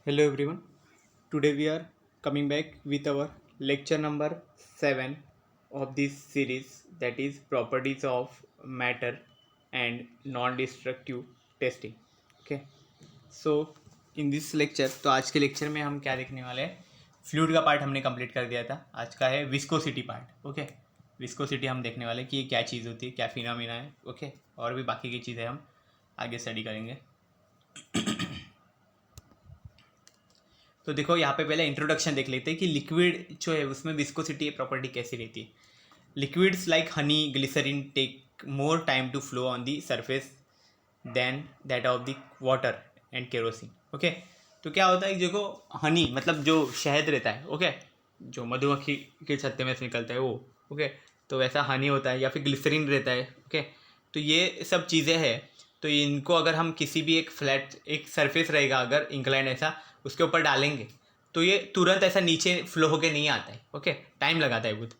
Hello everyone. Today we are coming back with our lecture number 7 of this series, that is properties of matter and non-destructive testing. Okay. So in this lecture, तो आज के lecture में हम क्या देखने वाले हैं, fluid का पार्ट हमने कंप्लीट कर दिया था। आज का है विस्कोसिटी पार्ट। ओके, विस्कोसिटी हम देखने वाले कि ये क्या चीज़ होती है, क्या फिनोमिना है। ओके, और भी बाकी की चीज़ें हम आगे स्टडी करेंगे। तो देखो यहाँ पे पहले इंट्रोडक्शन देख लेते हैं कि लिक्विड जो है उसमें विस्कोसिटी प्रॉपर्टी कैसी रहती है। Liquids like honey glycerine take more time to flow on the surface than that of the water and kerosene. Okay, तो क्या होता है, देखो हनी मतलब जो शहद रहता है, ओके, जो मधुमक्खी के छत्ते में से निकलता है वो, ओके, तो वैसा हनी होता है, या फिर ग्लिसरीन रहता है। ओके, तो ये सब चीज़ें हैं। तो इनको अगर हम किसी भी एक फ्लैट एक सरफेस रहेगा अगर इंक्लाइन ऐसा, उसके ऊपर डालेंगे तो ये तुरंत ऐसा नीचे फ्लो होके नहीं आता है। ओके, टाइम लगाता है बहुत।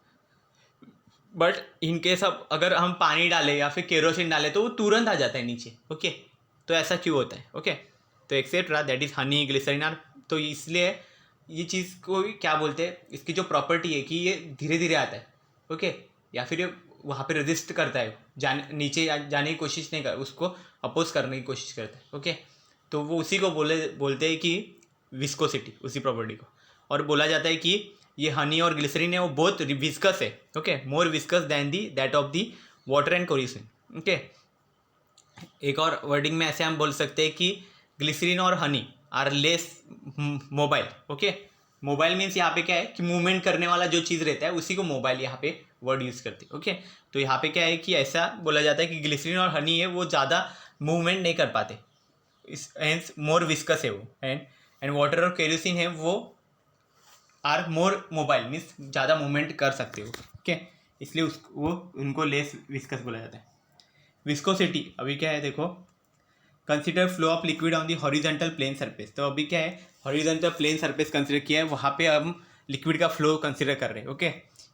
बट इनकेस अब अगर हम पानी डालें या फिर केरोसिन डालें तो वो तुरंत आ जाता है नीचे। ओके, तो ऐसा क्यों होता है? ओके, तो etcetera that is honey glycerine are. तो इसलिए ये चीज़ को क्या बोलते हैं, इसकी जो प्रॉपर्टी है कि ये धीरे धीरे आता है। ओके, या फिर ये वहाँ पे रेजिस्ट करता है, नीचे जाने की कोशिश नहीं कर, उसको अपोज करने की कोशिश करता है। ओके, तो वो उसी को बोलते हैं कि विस्कोसिटी, उसी प्रॉपर्टी को। और बोला जाता है कि ये हनी और ग्लिसरीन है वो बहुत विस्कस है। Okay, more viscous than the that of the water and kerosene. Okay, एक और वर्डिंग में ऐसे हम बोल सकते हैं कि ग्लिसरीन और honey are less mobile. Okay, mobile means यहाँ पे क्या है कि मूवमेंट करने वाला जो चीज़ रहता है उसी को मोबाइल यहाँ पे वर्ड यूज़ करते हैं। ओके, तो यहाँ पे क्या है कि ऐसा बोला जाता है कि ग्लिसरीन और हनी है वो ज़्यादा मूवमेंट नहीं कर पाते, हेंस मोर विस्कस है वो। एंड वाटर और केरोसिन है वो आर मोर मोबाइल मीन्स ज़्यादा मूवमेंट कर सकते हो। ओके, इसलिए वो उनको लेस विस्कस बोला जाता है। विस्कोसिटी अभी क्या है, देखो, consider flow of liquid on the horizontal plane surface. तो अभी क्या है, हॉरिजॉन्टल प्लेन सरफेस कंसिडर किया है, वहाँ पे हम लिक्विड का फ्लो कंसिडर कर रहे हैं। Okay,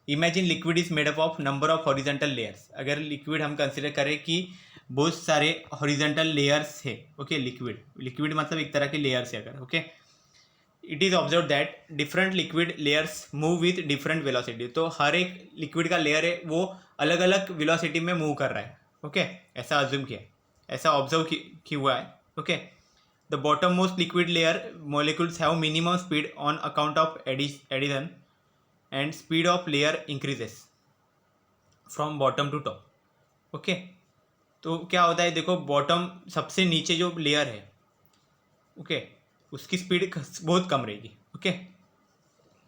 imagine liquid is made up of number of horizontal layers. अगर लिक्विड हम कंसिडर करें कि बहुत सारे हॉरिजॉन्टल लेयर्स है। ओके, लिक्विड मतलब एक तरह के लेयर्स है अगर। Okay, it is observe that different liquid layers move with different velocity. तो हर एक लिक्विड का लेयर है वो अलग अलग वेलोसिटी में मूव कर रहा है। ओके, ऐसा अज्यूम किया, ऐसा ऑब्जर्व की हुआ है। Okay, the bottom most liquid layer molecules have minimum speed on account of adhesion and speed of layer increases from bottom to top. Okay, तो क्या होता है, देखो बॉटम सबसे नीचे जो लेयर है, ओके, उसकी स्पीड बहुत कम रहेगी। Okay,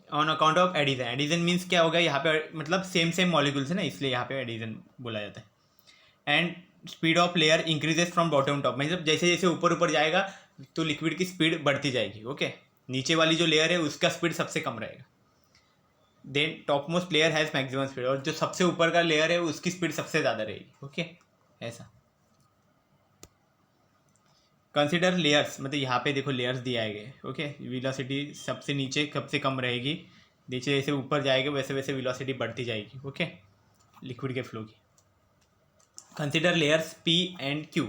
on account of adhesion. Adhesion means क्या होगा यहाँ पे, मतलब सेम सेम मॉलिक्यूल्स है ना, इसलिए यहाँ पे एडिजन बोला जाता है। And speed of layer increases from bottom top, मतलब जैसे जैसे ऊपर ऊपर जाएगा तो लिक्विड की स्पीड बढ़ती जाएगी। ओके, नीचे वाली जो लेयर है उसका स्पीड सबसे कम रहेगा। Then top most layer has maximum speed, और जो सबसे ऊपर का लेयर है उसकी स्पीड सबसे ज़्यादा रहेगी। ओके, ऐसा। कंसिडर लेयर्स, मतलब यहाँ पे देखो लेयर्स दिया गए। ओके, वेलोसिटी सबसे नीचे सबसे कम रहेगी, नीचे जैसे ऊपर जाएगा वैसे वैसे वेलोसिटी बढ़ती जाएगी। ओके, लिक्विड के फ्लो की। Consider layers P and Q.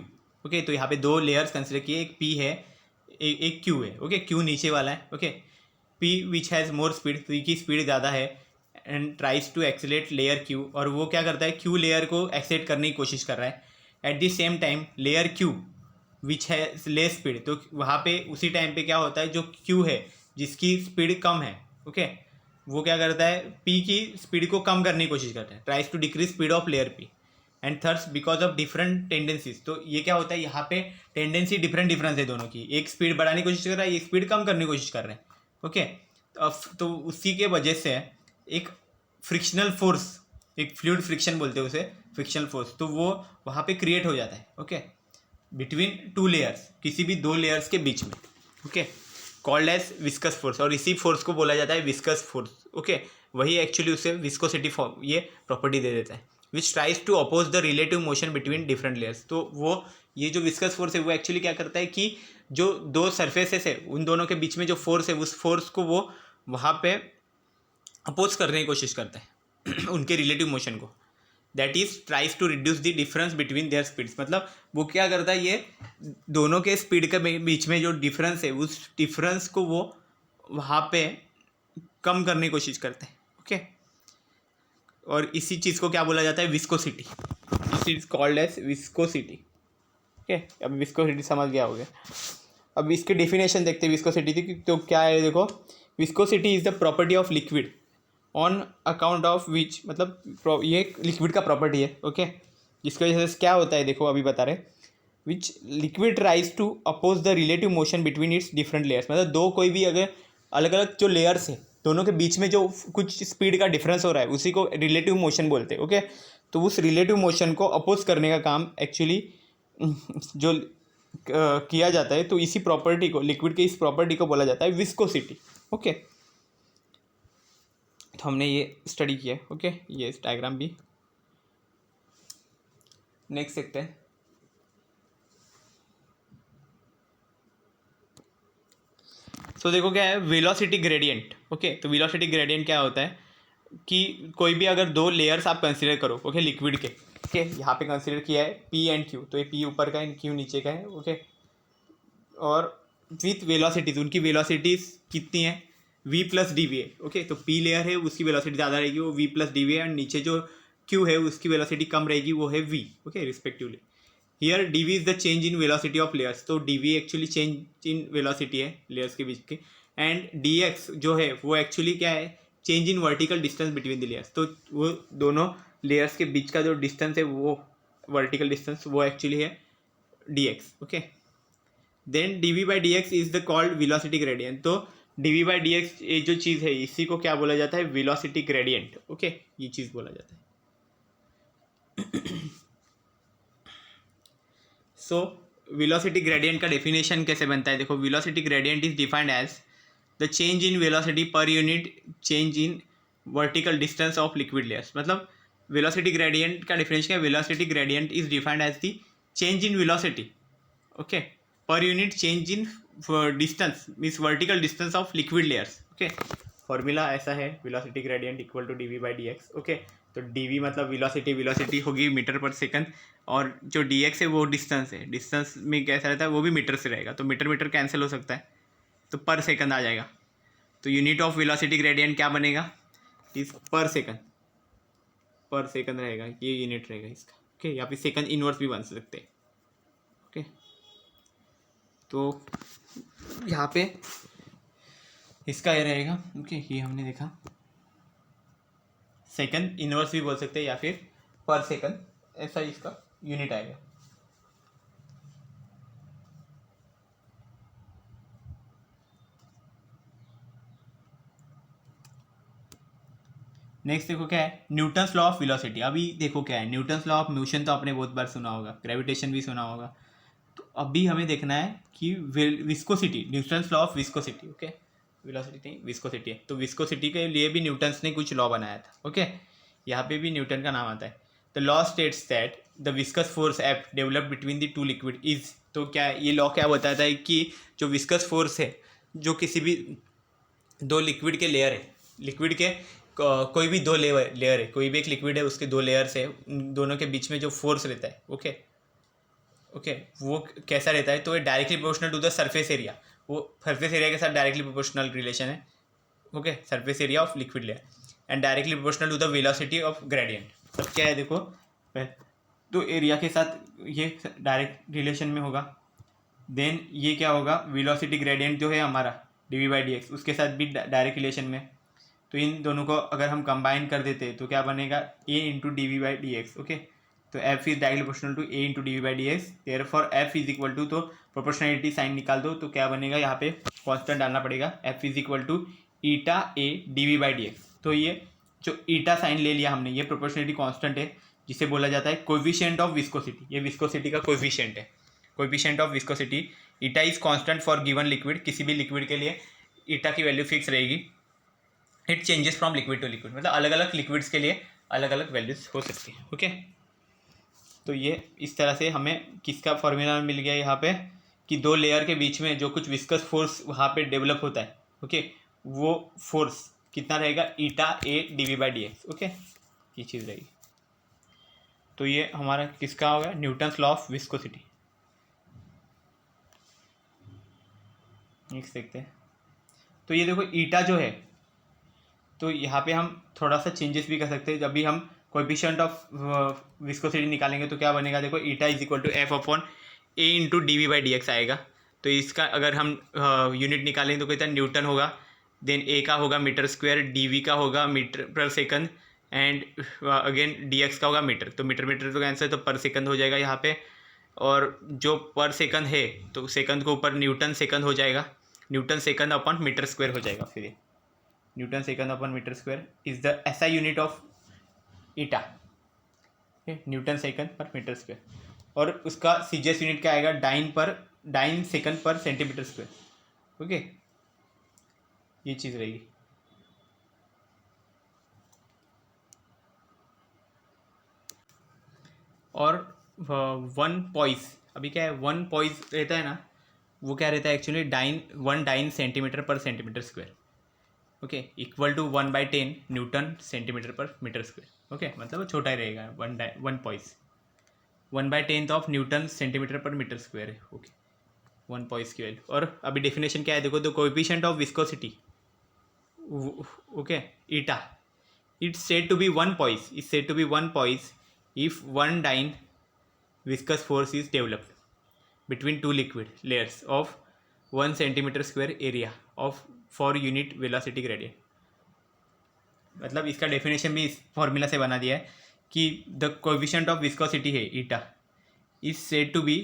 Okay, तो यहाँ पे दो लेयर्स कंसिडर किए, एक पी है एक क्यू है। ओके, क्यू नीचे वाला है। Okay, P which has more speed, P की स्पीड ज़्यादा है, and tries to accelerate layer Q, और वो क्या करता है, क्यू लेयर को एक्सेलेट करने की कोशिश कर रहा है। At the same time layer Q which है लेस स्पीड, तो वहाँ पे उसी टाइम पे क्या होता है, जो क्यू है जिसकी स्पीड कम है, ओके, वो क्या करता है, पी की स्पीड को कम करने की कोशिश करता है, tries to decrease speed of layer P and thus because of different tendencies. तो ये क्या होता है, यहाँ पे टेंडेंसी डिफरेंस है दोनों की, एक स्पीड बढ़ाने की कोशिश कर रहा है, एक स्पीड कम करने की कोशिश कर रहे हैं। ओके, तो उसी के वजह से एक फ्रिक्शनल फोर्स, एक फ्लूइड फ्रिक्शन बोलते हैं उसे, फ्रिक्शनल फोर्स, तो वो वहाँ पे क्रिएट हो जाता है। ओके, बिटवीन टू लेयर्स, किसी भी दो लेयर्स के बीच में। Okay, called as viscous force, और इसी फोर्स को बोला जाता है विस्कस फोर्स। ओके, वही एक्चुअली उसे विस्कोसिटी ये प्रॉपर्टी दे देता है, which tries to oppose the relative motion between different layers. तो वो ये जो विस्कस फोर्स है वो एक्चुअली क्या करता है कि जो दो सरफेसेस है उन दोनों के बीच में जो फोर्स है उस फोर्स को वो वहाँ पे अपोज करने की कोशिश करता है उनके रिलेटिव मोशन को। That is tries to reduce the difference between their speeds, मतलब वो क्या करता है, ये दोनों के स्पीड के बीच में जो डिफरेंस है उस डिफरेंस को वो वहाँ पे कम करने की कोशिश करते हैं। ओके, और इसी चीज़ को क्या बोला जाता है, viscosity. It is called as viscosity. Okay, अब विस्कोसिटी समझ गया होगा। अब इसके डेफिनेशन देखते हैं विस्कोसिटी की। तो क्या है देखो, viscosity is the property of liquid on account of which, मतलब ये लिक्विड का प्रॉपर्टी है। ओके, जिसकी वजह से क्या होता है देखो, अभी बता रहे, which liquid tries to oppose the relative motion between its different layers. मतलब दो कोई भी अगर अलग अलग जो लेयर्स है दोनों के बीच में जो कुछ स्पीड का डिफरेंस हो रहा है उसी को रिलेटिव मोशन बोलते हैं। ओके, तो उस रिलेटिव मोशन को अपोज करने का काम एक्चुअली जो किया जाता है, तो इसी प्रॉपर्टी को, लिक्विड के इस प्रॉपर्टी को बोला जाता है विस्कोसिटी। ओके, तो हमने ये स्टडी किया है। ओके, ये डायग्राम भी नेक्स्ट देखते हैं। तो देखो क्या है, वेलोसिटी ग्रेडियंट। ओके, तो वेलोसिटी ग्रेडियंट क्या होता है कि कोई भी अगर दो लेयर्स आप कंसीडर करो, ओके, लिक्विड के। ओके, यहाँ पे कंसीडर किया है पी एंड क्यू, तो ये पी ऊपर का है, क्यू नीचे का है। ओके, और विथ वेलोसिटीज, उनकी वेलोसिटीज कितनी है, v प्लस डी वी है। ओके, तो पी लेयर है उसकी वेलोसिटी ज़्यादा रहेगी, वो v प्लस डी वी है, और नीचे जो q है उसकी वेलोसिटी कम रहेगी, वो है v। Okay, respectively. Here D V is the change in velocity of layers, तो D V actually change in velocity है लेयर्स के बीच के, एंड डी एक्स जो है वो एक्चुअली क्या है, change in vertical distance between the layers. तो वो दोनों लेयर्स के बीच का जो डिस्टेंस है, वो वर्टिकल डिस्टेंस, वो एक्चुअली है D X. Okay, then D V by D X is the called velocity gradient. तो D V by D X ये जो चीज़ है इसी को क्या बोला जाता है, वेलोसिटी ग्रेडियंट। ओके, ये चीज़ बोला जाता है। सो वेलोसिटी ग्रेडियंट का डेफिनेशन कैसे बनता है देखो, velocity gradient is defined as the change in velocity per unit change in vertical distance of liquid layers. मतलब वेलोसिटी ग्रेडियंट का डेफिनेशन क्या है, velocity gradient is defined as the change in velocity, okay, per unit change in distance means vertical distance of liquid layers. Okay, formula ऐसा है, velocity gradient equal to D V by D X. Okay, तो D we मतलब velocity होगी metre पर second, और जो D x है वो डिस्टेंस है। डिस्टेंस में कैसा रहता है, वो भी मीटर से रहेगा, तो मीटर मीटर कैंसिल हो सकता है, तो पर सेकंड आ जाएगा। तो यूनिट ऑफ वेलोसिटी ग्रेडियंट क्या बनेगा, इस पर सेकंड रहेगा, ये यूनिट रहेगा इसका। ओके, या फिर सेकंड इनवर्स भी बन सकते हैं। ओके, तो यहाँ पे इसका ये रहेगा। ओके, ये हमने देखा, सेकंड इनवर्स भी बोल सकते हैं या फिर पर सेकंड, ऐसा इसका यूनिट आएगा। नेक्स्ट देखो क्या है, न्यूटन्स लॉ ऑफ वेलोसिटी। अभी देखो क्या है, न्यूटन्स लॉ ऑफ मोशन तो आपने बहुत बार सुना होगा, ग्रेविटेशन भी सुना होगा। तो अभी हमें देखना है कि viscosity, Newton's law of viscosity. Okay, velocity नहीं, विस्कोसिटी है, तो विस्कोसिटी के लिए भी न्यूटन्स ने कुछ लॉ बनाया था। ओके, यहाँ पे भी न्यूटन का नाम आता है। The law states that the viscous force F develop between the two liquid is, तो क्या ये लॉ क्या बताता है कि जो विस्कस फोर्स है जो किसी भी दो लिक्विड के लेयर है, लिक्विड के कोई भी दो लेयर है, कोई भी एक लिक्विड है उसके दो लेयर्स है, उन दोनों के बीच में जो फोर्स रहता है, ओके, वो कैसा रहता है, तो ये directly proportional to the surface area, वो सरफेस एरिया के साथ डायरेक्टली प्रोपोर्शनल रिलेशन है। Okay, surface area of liquid layer and directly proportional to the velocity of gradient. तब क्या है देखो, तो एरिया के साथ ये डायरेक्ट रिलेशन में होगा। देन ये क्या होगा, वेलोसिटी ग्रेडियंट जो है हमारा D V by D X, उसके साथ भी डायरेक्ट रिलेशन में। तो इन दोनों को अगर हम कंबाइन कर देते तो क्या बनेगा, A into D V by D X. Okay, तो F is directly proportional to A into D V by D X, therefore F is equal to, तो प्रोपोर्शनलिटी साइन निकाल दो, तो क्या बनेगा, यहाँ पे कांस्टेंट डालना पड़ेगा, F is equal to eta A D V by D X. तो ये जो ईटा साइन ले लिया हमने, ये प्रोपोर्शनलिटी कांस्टेंट है, जिसे बोला जाता है कोएफिशिएंट ऑफ विस्कोसिटी। ये विस्कोसिटी का कोएफिशिएंट है, coefficient of viscosity. Eta is constant for given liquid, किसी भी लिक्विड के लिए ईटा की वैल्यू फिक्स रहेगी। It changes from liquid to liquid, मतलब अलग अलग लिक्विड्स के लिए अलग अलग वैल्यूज हो सकती है। ओके, तो ये इस तरह से हमें किसका फॉर्मूला मिल गया यहाँ पे, कि दो लेयर के बीच में जो कुछ विस्कस फोर्स वहाँ पे डेवलप होता है, ओके, वो फोर्स कितना रहेगा, eta A D V by D X. Okay, ये चीज़ रहेगी। तो ये हमारा किसका होगा, न्यूटन्स लॉ ऑफ विस्कोसिटी। लिख सकते हैं। तो ये देखो ईटा जो है, तो यहाँ पे हम थोड़ा सा चेंजेस भी कर सकते हैं। जब भी हम कोएफिशिएंट ऑफ विस्कोसिटी निकालेंगे तो क्या बनेगा, देखो eta is equal to F upon A into D V by D X आएगा। तो इसका अगर हम यूनिट निकालेंगे तो कितना न्यूटन होगा, देन ए का होगा मीटर स्क्वायर, डी वी का होगा मीटर पर second, and again D x का होगा मीटर। तो मीटर मीटर तो कैंसिल, तो पर सेकंड हो जाएगा यहाँ पे। और जो पर सेकंड है तो सेकंड के ऊपर न्यूटन सेकंड हो जाएगा, newton second upon metre square हो जाएगा। फिर ये newton second upon metre square is the SI unit of eta, newton second per metre square. और उसका सीजीएस यूनिट क्या आएगा, dyne second per centimetre square. Okay, ये चीज़ रहेगी। और वन पॉइस, अभी क्या है, वन पॉइस रहता है ना, वो क्या रहता है actually, one dyne centimetre per centimetre square. Okay, equal to 1/10 newton centimetre per metre square. Okay, मतलब वो छोटा ही रहेगा, one poise 1/10 of newton centimetre per metre square है। ओके, वन पॉइस की वैल्यू। और अभी डेफिनेशन क्या है देखो, the coefficient of viscosity, okay, eta, it's said to be one poise if one dyne viscous force is developed between two liquid layers of 1 centimeter square area of for unit velocity gradient। मतलब इसका definition भी इस formula से बना दिया है कि the coefficient of viscosity है eta is said to be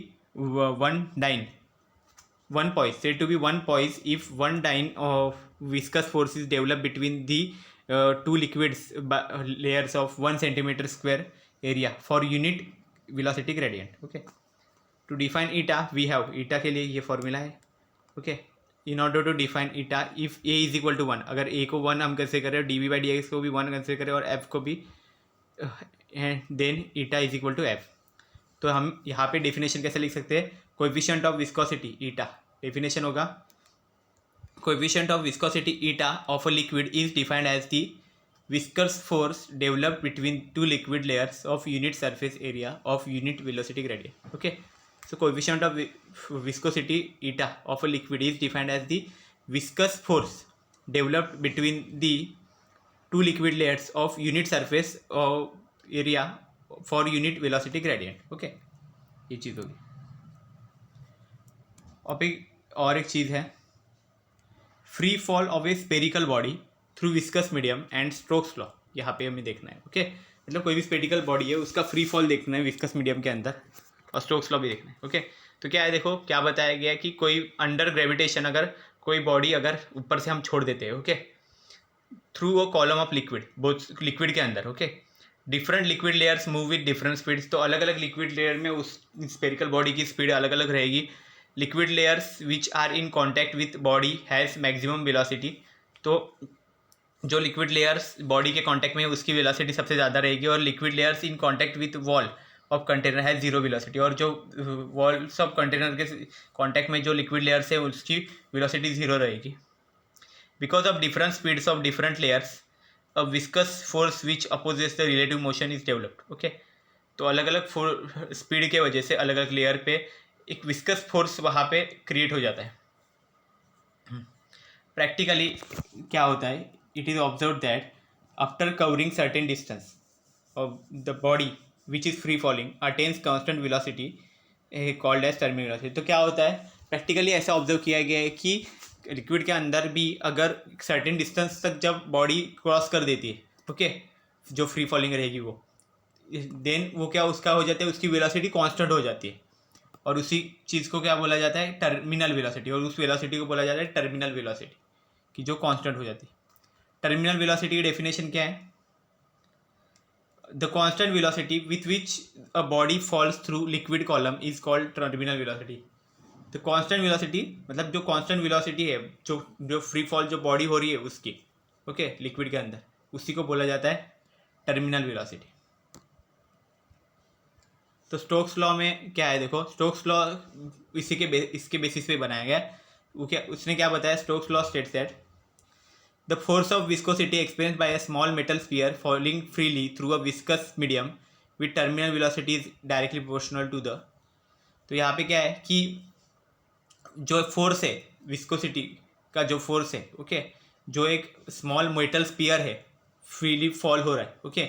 one poise, said to be one poise if one dyne of viscous force is developed between the two liquids layers of 1 centimeter square area for unit velocity gradient। okay, to define eta we have, eta के लिए ये formula है। okay, in order to define eta if a is equal to 1, अगर a को 1 हम consider करें, D V by D X को भी 1 कंसिडर करें और f को भी, then eta is equal to f। तो हम यहाँ पे डेफिनेशन कैसे लिख सकते हैं, coefficient of viscosity eta, definition होगा coefficient of viscosity eta of a liquid is defined as the viscous force developed between two liquid layers of unit surface area of unit velocity gradient. Okay, so coefficient of viscosity eta of a liquid is defined as the viscous force developed between the two liquid layers of unit surface area for unit velocity gradient. Okay, ये चीज़ होगी। और एक चीज़ है, free fall of a spherical body through viscous medium and Stokes law, यहाँ पे हमें देखना है। ओके, मतलब कोई भी स्पेरिकल बॉडी है उसका फ्री फॉल देखना है विस्कस मीडियम के अंदर, और स्टोक्स लॉ भी देखना है। ओके, तो क्या है देखो, क्या बताया गया कि कोई अंडर ग्रेविटेशन अगर कोई बॉडी अगर ऊपर से हम छोड़ देते हैं, okay, through a column of liquid, both liquid के अंदर, okay, different liquid layers move with different speeds. तो अलग अलग लिक्विड लेयर में उस स्पेरिकल बॉडी की स्पीड अलग अलग रहेगी। Liquid layers which are in contact with body has maximum velocity, तो जो लिक्विड लेयर्स बॉडी के कॉन्टैक्ट में है उसकी वेलोसिटी सबसे ज़्यादा रहेगी। और liquid layers in contact with wall of container has zero velocity, और जो वॉल्स ऑफ कंटेनर के कॉन्टैक्ट में जो लिक्विड लेयर्स है उसकी वेलोसिटी जीरो रहेगी। Because of different speeds of different layers a viscous force which opposes the relative motion is developed. Okay, तो अलग अलग स्पीड के वजह से अलग अलग लेयर पे एक विस्कस फोर्स वहाँ पे क्रिएट हो जाता है। प्रैक्टिकली क्या होता है, it is observe that after covering certain distance of the body which is free falling attains constant velocity called as terminal velocity. तो क्या होता है, प्रैक्टिकली ऐसा ऑब्जर्व किया गया है कि लिक्विड के अंदर भी अगर सर्टेन डिस्टेंस तक जब बॉडी क्रॉस कर देती है, ओके, जो फ्री फॉलिंग रहेगी वो, देन वो क्या उसका हो जाता है, उसकी वेलोसिटी कांस्टेंट हो जाती है, और उसी चीज़ को क्या बोला जाता है, टर्मिनल वेलोसिटी, और उस वेलोसिटी को बोला जाता है टर्मिनल वेलोसिटी, कि जो कांस्टेंट हो जाती है। टर्मिनल वेलोसिटी की डेफिनेशन क्या है, the constant velocity with which a body false through liquid column is called terminal velocity. तो कांस्टेंट वेलोसिटी मतलब जो कांस्टेंट वेलोसिटी है, जो फ्री फॉल जो बॉडी हो रही है उसकी, ओके, लिक्विड के अंदर, उसी को बोला जाता है टर्मिनल वेलोसिटी। तो स्टोक्स लॉ में क्या है देखो, स्टोक्स लॉ इसके बेसिस पे बनाया गया। वो क्या, उसने क्या बताया, Stokes law states that the force of viscosity experience by a small metal sphere falling freely through a viscous medium with terminal velocity is directly proportional to the. तो यहाँ पे क्या है कि जो फोर्स है विस्कोसिटी का जो फोर्स है, ओके, जो एक स्मॉल मेटल स्पीयर है फ्रीली फॉल हो रहा है, ओके,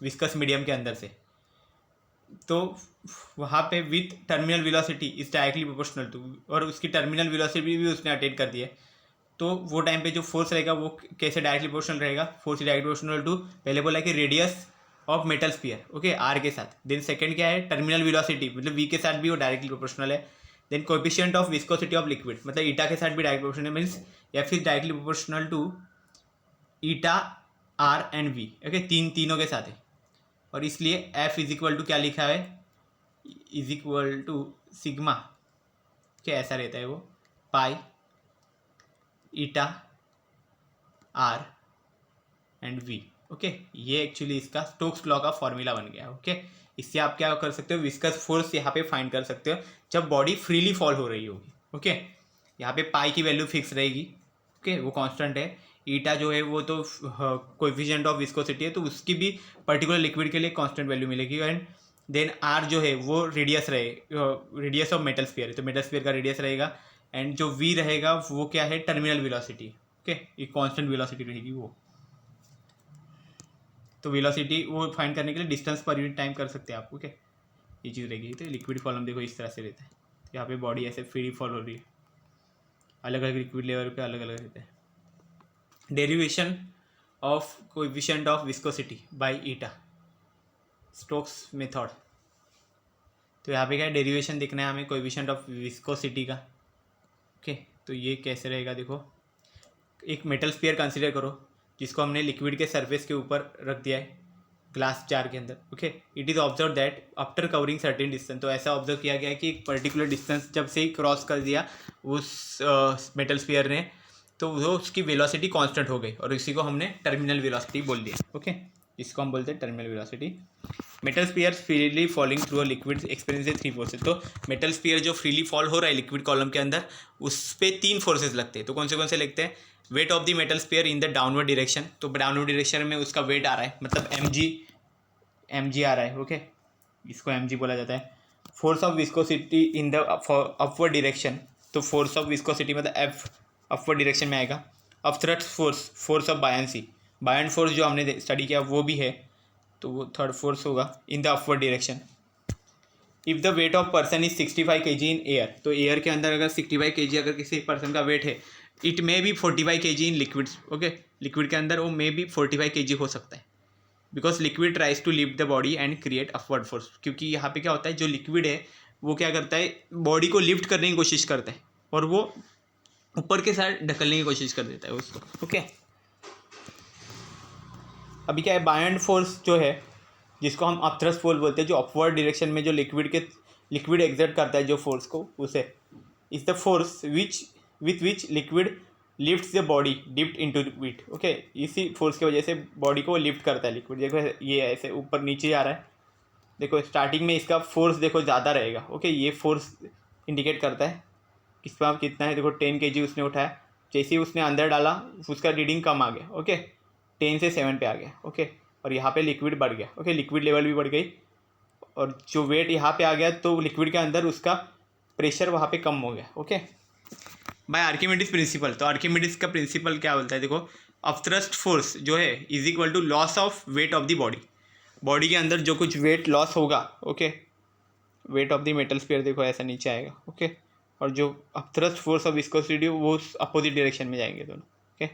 विस्कस मीडियम के अंदर से, तो वहाँ पे with terminal velocity is directly proportional to, और उसकी टर्मिनल वेलोसिटी भी उसने अटेन कर दी है, तो वो टाइम पे जो फोर्स रहेगा वो कैसे डायरेक्टली प्रोपोर्शनल रहेगा, फोर्स डायरेक्टली प्रोपोर्शनल टू, पहले बोला कि radius of metal sphere, okay, R के साथ, देन सेकंड क्या है, टर्मिनल वेलोसिटी, मतलब वी के साथ भी वो डायरेक्टली प्रोपोर्शनल है, then coefficient of viscosity of liquid, मतलब ईटा के साथ भी direct proportional means F is directly proportional to eta, R and V, okay, तीनों के साथ है, और इसलिए एफ इज इक्वल टू क्या लिखा है, इज इक्वल टू सिग्मा, क्या ऐसा रहता है वो, पाई eta R and V, okay, ये एक्चुअली इसका स्टोक्स लॉ का फॉर्मूला बन गया, ओके। इससे आप क्या कर सकते हो, विस्कस फोर्स यहाँ पे फाइंड कर सकते हो जब बॉडी फ्रीली फॉल हो रही होगी, ओके। यहाँ पे पाई की वैल्यू फिक्स रहेगी, ओके, वो कांस्टेंट है, ईटा जो है वो तो कोएफिशिएंट ऑफ विस्कोसिटी है, तो उसकी भी पर्टिकुलर लिक्विड के लिए कांस्टेंट वैल्यू मिलेगी, एंड देन आर जो है वो radius radius of metal sphere है, तो मेटल स्फीयर का रेडियस रहेगा, एंड जो वी रहेगा वो क्या है, टर्मिनल वेलोसिटी, ओके, ये कांस्टेंट वेलोसिटी रहेगी वो, तो वेलोसिटी वो फाइंड करने के लिए डिस्टेंस पर यूनिट टाइम कर सकते हैं आप, ओके, ये चीज़ रहेगी। तो लिक्विड कॉलम देखो इस तरह से रहता है, यहाँ पे बॉडी ऐसे फ्री फॉल हो रही है, अलग अलग लिक्विड लेवल पे अलग अलग रहता है। Derivation of coefficient of viscosity by eta, Stokes method, तो यहाँ पे क्या है, डेरिवेशन देखना है हमें कोएफिशिएंट ऑफ विस्कोसिटी का, ओके, तो ये कैसे रहेगा, देखो एक मेटल स्फीयर कंसीडर करो जिसको हमने लिक्विड के सरफेस के ऊपर रख दिया है ग्लास जार के अंदर, okay, it is observe that after covering certain distance, तो ऐसा ऑब्जर्व किया गया है कि एक पर्टिकुलर डिस्टेंस जब से ही क्रॉस कर दिया उस मेटल स्फीयर ने, तो वो उसकी वेलोसिटी कांस्टेंट हो गई, और इसी को हमने टर्मिनल वेलोसिटी बोल दिया, ओके, इसको हम बोलते हैं terminal velocity. Metal sphere freely falling through a liquid experience 3 forces, तो मेटल स्फीयर जो फ्रीली फॉल हो रहा है लिक्विड कॉलम के अंदर, उस पर 3 फोर्सेज लगते हैं, तो कौन से लगते हैं, wait of the metal sphere in the downward direction, तो डाउनवर्ड डायरेक्शन में उसका वेट आ रहा है, मतलब एम जी आ रहा है, ओके, इसको एम जी बोला जाता है। Force of viscosity in the upward direction, तो फोर्स ऑफ विस्कोसिटी मतलब एफ अपवर्ड डायरेक्शन में आएगा। अब thrust force of buoyancy, buoyant force जो हमने स्टडी किया वो भी है, तो वो थर्ड फोर्स होगा in the upward direction. If the weight of person is 65 kg in air, तो एयर के अंदर अगर 65 kg अगर किसी पर्सन का वेट है, it may be 45 kg in liquid, okay, liquid के अंदर वो मे बी 45 kg हो सकता है, because liquid tries to lift the body and create upward force, क्योंकि यहाँ पे क्या होता है, जो लिक्विड है वो क्या करता है, बॉडी को लिफ्ट करने की कोशिश करता है, और वो ऊपर के साइड ढकलने की कोशिश कर देता है उसको, ओके। अभी क्या है, बायंट फोर्स जो है जिसको हम अपथ्रस्ट फोर्स बोलते हैं, जो अपवर्ड डायरेक्शन में जो लिक्विड एग्जर्ट करता है जो फोर्स को, उसे is the force with which liquid lifts the body dipped into it, okay, इसी फोर्स की वजह से बॉडी को लिफ्ट करता है लिक्विड, देखो ये ऐसे ऊपर नीचे जा रहा है, देखो स्टार्टिंग में इसका फोर्स देखो ज़्यादा रहेगा, ओके, ये फोर्स इंडिकेट करता है किस पर कितना है, देखो 10 kg उसने उठाया, जैसे ही उसने अंदर डाला उसका रीडिंग कम आ गया, ओके, 10 से 7 पे आ गया, ओके, और यहाँ पे लिक्विड बढ़ गया, ओके, लिक्विड लेवल भी बढ़ गई, और जो वेट यहाँ पे आ गया तो लिक्विड के अंदर उसका प्रेशर वहाँ पे कम हो गया, ओके, बाय आर्किमिडीज प्रिंसिपल। तो आर्किमिडीज का प्रिंसिपल क्या बोलता है, देखो अपथ्रस्ट फोर्स जो है is equal to loss of weight of the body के अंदर जो कुछ वेट लॉस होगा, okay, weight of the metal sphere देखो ऐसा नीचे आएगा, ओके, और जो अपथ्रस्ट फोर्स ऑफ विस्कोसिटी वो अपोजिट डायरेक्शन में जाएंगे दोनों, ओके।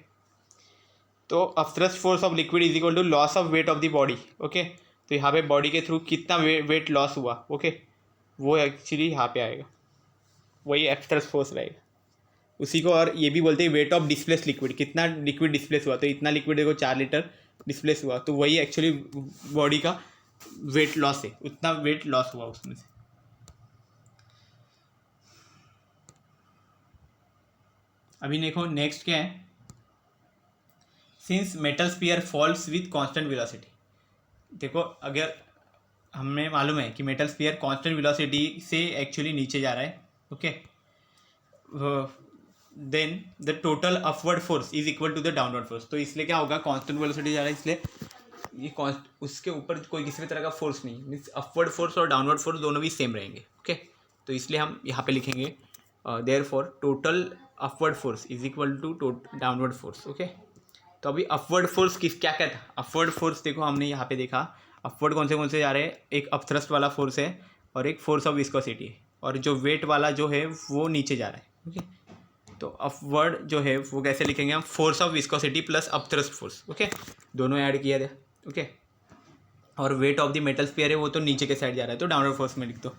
तो upthrust force of liquid is equal to loss of weight of the body, okay, तो यहाँ पे बॉडी के थ्रू कितना वेट लॉस हुआ, ओके, वो एक्चुअली यहाँ पे आएगा, वही अपथ्रस्ट फोर्स रहेगा उसी को। और ये भी बोलते हैं वेट ऑफ डिस्प्लेस लिक्विड, कितना लिक्विड डिस्प्लेस हुआ, तो इतना लिक्विड देखो 4 लीटर डिस्प्लेस हुआ, तो वही एक्चुअली बॉडी का वेट लॉस है, उतना वेट लॉस हुआ उसमें से। अभी देखो नेक्स्ट क्या है, since metal sphere falls with constant velocity, देखो अगर हमें मालूम है कि मेटल स्फीयर कांस्टेंट वेलोसिटी से एक्चुअली नीचे जा रहा है, okay, then the total upward force is equal to the downward force, तो इसलिए क्या होगा, कांस्टेंट वेलोसिटी जा रहा है इसलिए ये उसके ऊपर कोई किसी भी तरह का फोर्स नहीं, मीन्स अपवर्ड फोर्स और डाउनवर्ड फोर्स दोनों भी सेम रहेंगे, ओके, तो इसलिए हम यहाँ पे लिखेंगे therefore total upward force is equal to downward force. Okay, तो अभी अपवर्ड फोर्स क्या क्या था? अपवर्ड फोर्स देखो हमने यहाँ पे देखा, अपवर्ड कौन से जा रहे हैं, एक अपथ्रस्ट वाला फोर्स है और एक फोर्स ऑफ विस्कोसिटी है, और जो वेट वाला जो है वो नीचे जा रहा है। ओके, तो अपवर्ड जो है वो कैसे लिखेंगे हम, force of viscosity plus upthrust force. Okay, दोनों ऐड किया था। ओके, और wait of the metal sphere है वो तो नीचे के साइड जा रहा है, तो डाउनवर्ड फोर्स में लिख दो।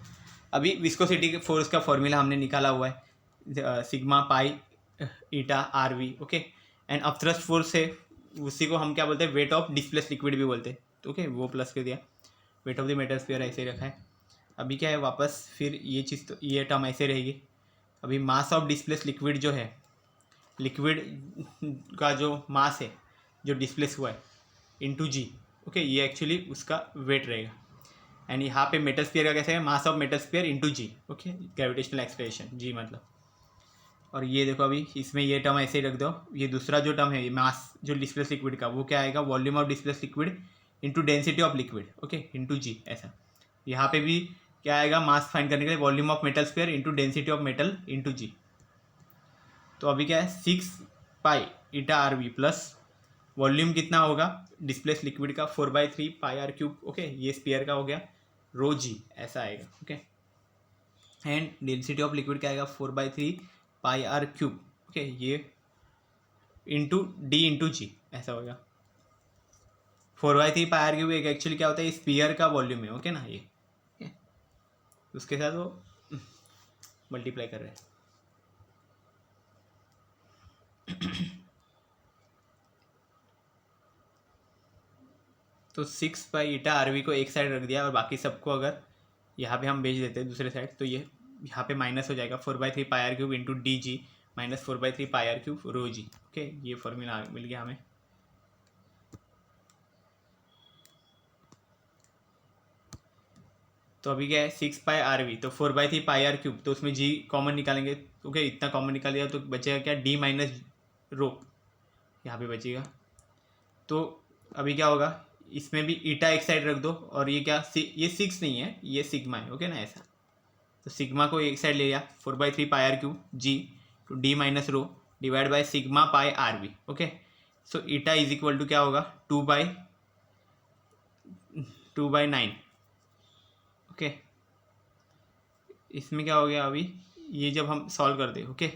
अभी विस्कोसिटी के फोर्स का फॉर्मूला हमने निकाला हुआ है, sigma pi eta are we. Okay, and upthrust force है उसी को हम क्या बोलते हैं, वेट ऑफ डिस्प्लेस लिक्विड भी बोलते हैं। ओके, वो प्लस कर दिया, wait of the metal sphere ऐसे ही रखा है। अभी क्या है वापस फिर ये चीज़, तो ये टर्म ऐसे रहेगी। अभी मास ऑफ डिस्प्लेस लिक्विड जो है, लिक्विड का जो मास है जो डिस्प्लेस हुआ है इंटू जी। ओके, ये एक्चुअली उसका वेट रहेगा। एंड यहाँ पे मेटल स्फीयर का कैसे है, mass of metal sphere into G. Okay, gravitational acceleration G मतलब। और ये देखो अभी इसमें ये टर्म ऐसे ही रख दो, ये दूसरा जो टर्म है, ये मास जो डिस्प्लेस लिक्विड का, वो क्या आएगा, volume of displace liquid into density of liquid. Okay, into जी ऐसा। यहाँ पे भी क्या आएगा, मास फाइंड करने के लिए volume of metal sphere into density of metal into g. तो अभी क्या है, 6 pi eta are v plus volume कितना होगा डिस्प्लेस लिक्विड का, 4/3 पाई आर क्यूब। ओके, ये स्फीयर का हो गया, रो जी ऐसा आएगा। Okay, and density of liquid क्या आएगा, 4/3 पाई आर क्यूब। ओके, ये इंटू डी इंटू जी ऐसा होगा। 4/3 पाई आर क्यूब एक एक्चुअली क्या होता है, स्फीयर का वॉल्यूम है। ओके ना, ये उसके साथ वो मल्टीप्लाई कर रहे हैं। तो 6 पाई ईटा आर वी को एक साइड रख दिया, और बाकी सबको अगर यहाँ पे हम भेज देते हैं दूसरे साइड, तो ये यहाँ पे माइनस हो जाएगा, 4/3 pi r cube into d g minus 4/3 pi r cube rho g. Okay, ये फॉर्मूला मिल गया हमें। तो अभी क्या है, 6 पाई आर वी, तो 4/3 पाई आर क्यूब, तो उसमें जी कॉमन निकालेंगे। ओके, इतना कॉमन निकाल लिया तो बचेगा क्या, डी माइनस रो यहाँ पे बचेगा। तो अभी क्या होगा, इसमें भी ईटा एक साइड रख दो, और ये क्या, ये 6 नहीं है, ये सिग्मा है। ओके ना ऐसा, तो सिग्मा को एक साइड ले लिया, 4/3 pi r cube g to d minus rho divide by sigma pi r we. Okay, so eta is equal to क्या होगा, 2/9। ओके, इसमें क्या हो गया अभी, ये जब हम सॉल्व कर दे, ओके,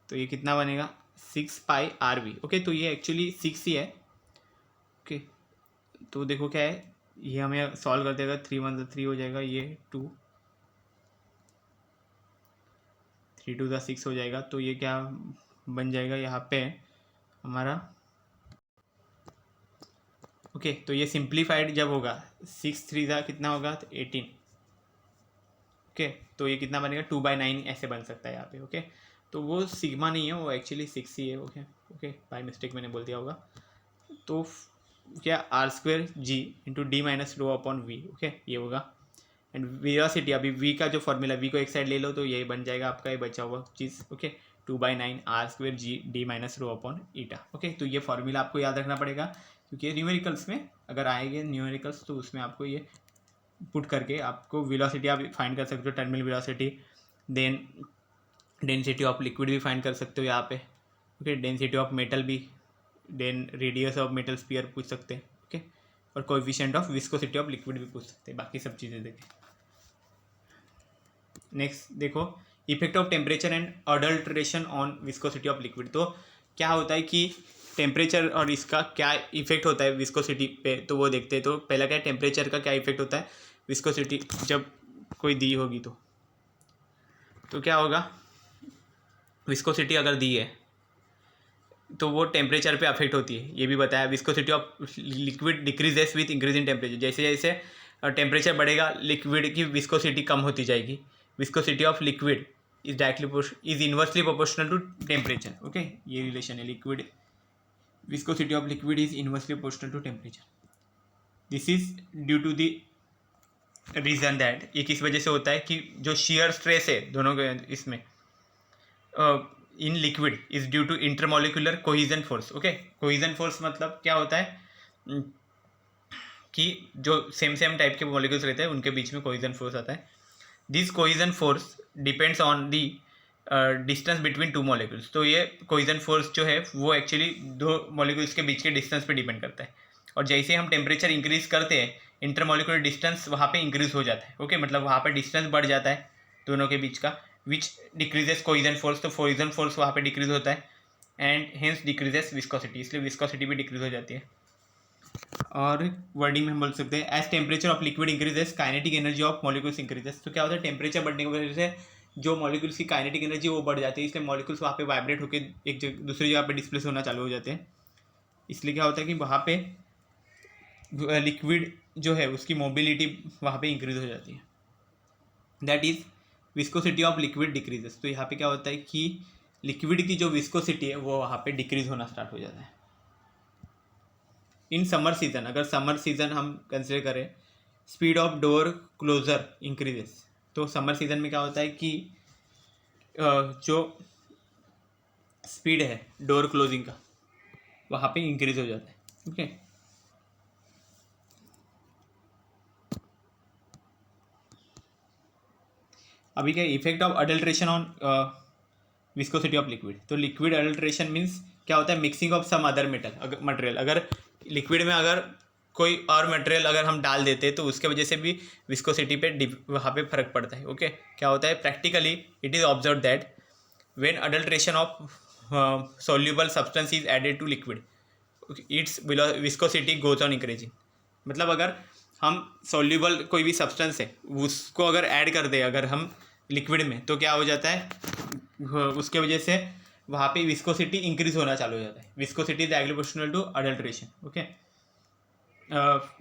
तो ये कितना बनेगा, 6 पाई आर वी। ओके, तो ये एक्चुअली 6 ही है। ओके, तो देखो क्या है, ये हमें सॉल्व कर देगा, 3 1 3 हो जाएगा, ये 2 3 2 6 हो जाएगा। तो ये क्या बन जाएगा यहाँ पे हमारा, ओके, तो ये सिंप्लीफाइड जब होगा, 6 3 कितना होगा, तो 18। ओके, तो ये कितना बनेगा, 2/9 ऐसे बन सकता है यहाँ पे। ओके, तो वो सिग्मा नहीं है, वो एक्चुअली 6 ही है। ओके ओके, बाय मिस्टेक मैंने बोल दिया होगा। तो क्या, R square G into D minus rho upon V. Okay, ये होगा। एंड वेलोसिटी, अभी वी का जो फॉर्मूला, वी को एक साइड ले लो तो यही बन जाएगा आपका ये बचा हुआ चीज़। Okay, 2/9 r square g d minus rho upon eta. Okay, तो ये फॉर्मूला आपको याद रखना पड़ेगा, क्योंकि न्यूमेरिकल्स में अगर आएंगे न्यूमेरिकल्स तो उसमें आपको ये पुट करके आपको वेलोसिटी आप फाइंड कर सकते हो, terminal velocity, then density of liquid भी फाइंड कर सकते हो यहाँ पे। ओके, डेंसिटी ऑफ मेटल भी, then radius of metal sphere पूछ सकते हैं। ओके, और coefficient of viscosity of liquid भी पूछ सकते हैं, बाकी सब चीज़ें देखें। नेक्स्ट देखो, effect of temperature and adulteration on viscosity of liquid. तो क्या होता है कि टेम्परेचर और इसका क्या इफेक्ट होता है विस्कोसिटी पे, तो वो देखते हैं। तो पहला क्या है, टेम्परेचर का क्या इफेक्ट होता है विस्कोसिटी जब कोई दी होगी तो क्या होगा, विस्कोसिटी अगर दी है तो वो टेम्परेचर पे अफेक्ट होती है, ये भी बताया। Viscosity of liquid decreases with increase in temperature, जैसे जैसे टेम्परेचर बढ़ेगा लिक्विड की विस्कोसिटी कम होती जाएगी। Viscosity of liquid is directly is inversely proportional to temperature. Okay, ये रिलेशन है, liquid viscosity of liquid is inversely proportional to temperature. This is due to the reason that, ये किस वजह से होता है कि जो शेयर स्ट्रेस है दोनों के इसमें in liquid is due to intermolecular cohesion force. Okay, cohesion force मतलब क्या होता है कि जो सेम टाइप के मॉलिक्यूल्स रहते हैं उनके बीच में कोहिजन फोर्स आता है। This cohesion force depends on the distance between two molecules. तो ये कोइजन फोर्स जो है वो एक्चुअली दो मॉलिक्यूल्स के बीच के डिस्टेंस पे डिपेंड करता है। और जैसे हम टेम्परेचर इंक्रीज करते हैं, इंटरमॉलिक्यूलर डिस्टेंस वहाँ पे इंक्रीज हो जाता है। ओके, मतलब वहाँ पे डिस्टेंस बढ़ जाता है दोनों के बीच का, विच डिक्रीजेस कोइजन फोर्स। तो कोइजन फोर्स वहाँ पे डिक्रीज होता है एंड हेंस डिक्रीजेस विस्कोसिटी, इसलिए विस्कोसिटी भी डिक्रीज हो जाती है। और वर्डिंग में हम बोल सकते हैं as temperature of liquid increases kinetic energy of molecules increases. तो क्या होता है, टेम्परेचर बढ़ने की वजह से जो मॉलिक्यूल्स की काइनेटिक एनर्जी वो बढ़ जाती है, इसलिए मॉलिक्यूल्स वहाँ पे वाइब्रेट होकर एक जगह दूसरी जगह पे डिस्प्लेस होना चालू हो जाते हैं। इसलिए क्या होता है कि वहाँ पे लिक्विड जो है उसकी मोबिलिटी वहाँ पे इंक्रीज हो जाती है, that is viscosity of liquid decreases. तो यहाँ पे क्या होता है कि लिक्विड की जो विस्कोसिटी है वो वहाँ पे डिक्रीज होना स्टार्ट हो जाता है। इन समर सीजन, अगर समर सीजन हम कंसिडर करें, speed of door closer increases. तो समर सीजन में क्या होता है कि जो स्पीड है डोर क्लोजिंग का वहाँ पे इंक्रीज हो जाता है। ओके, अभी क्या effect of adulteration on viscosity of liquid. तो लिक्विड अडल्ट्रेशन मीन्स क्या होता है, mixing of some other material. अगर लिक्विड में अगर कोई और मटेरियल अगर हम डाल देते हैं तो उसके वजह से भी विस्कोसिटी पे वहाँ पे फर्क पड़ता है। ओके, क्या होता है, practically it is observe that when adulteration of soluble substance is added to liquid, its viscosity goes on increasing. मतलब अगर हम सोल्यूबल कोई भी सब्सटेंस है उसको अगर ऐड कर दे अगर हम लिक्विड में, तो क्या हो जाता है, उसके वजह से वहाँ पे विस्कोसिटी इंक्रीज होना चालू हो जाता है। Viscosity is directly proportional to adulteration. Okay,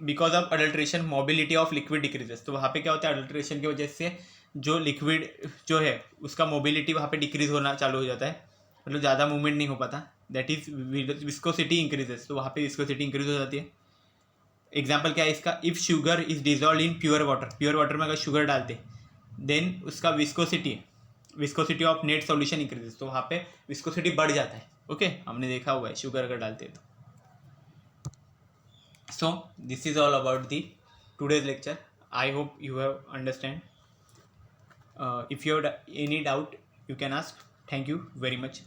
because of adulteration mobility of liquid decreases. तो वहाँ पे क्या होता है, अडल्ट्रेशन की वजह से जो लिक्विड जो है उसका मोबिलिटी वहाँ पे डिक्रीज होना चालू हो जाता है, मतलब ज़्यादा मूवमेंट नहीं हो पाता, दैट इज विस्कोसिटी इंक्रीजेस। तो वहाँ पे विस्कोसिटी इंक्रीज हो जाती है। एग्जाम्पल क्या है इसका, if sugar is dissolve in pure water, pure water में अगर शुगर डालते देन उसका viscosity of net solution increases. तो वहाँ पे विस्कोसिटी बढ़ जाता है। ओके, हमने देखा हुआ है शुगर अगर डालते हैं तो। So this is all about the today's lecture. I hope you have understand. If you have any doubt you can ask. Thank you very much.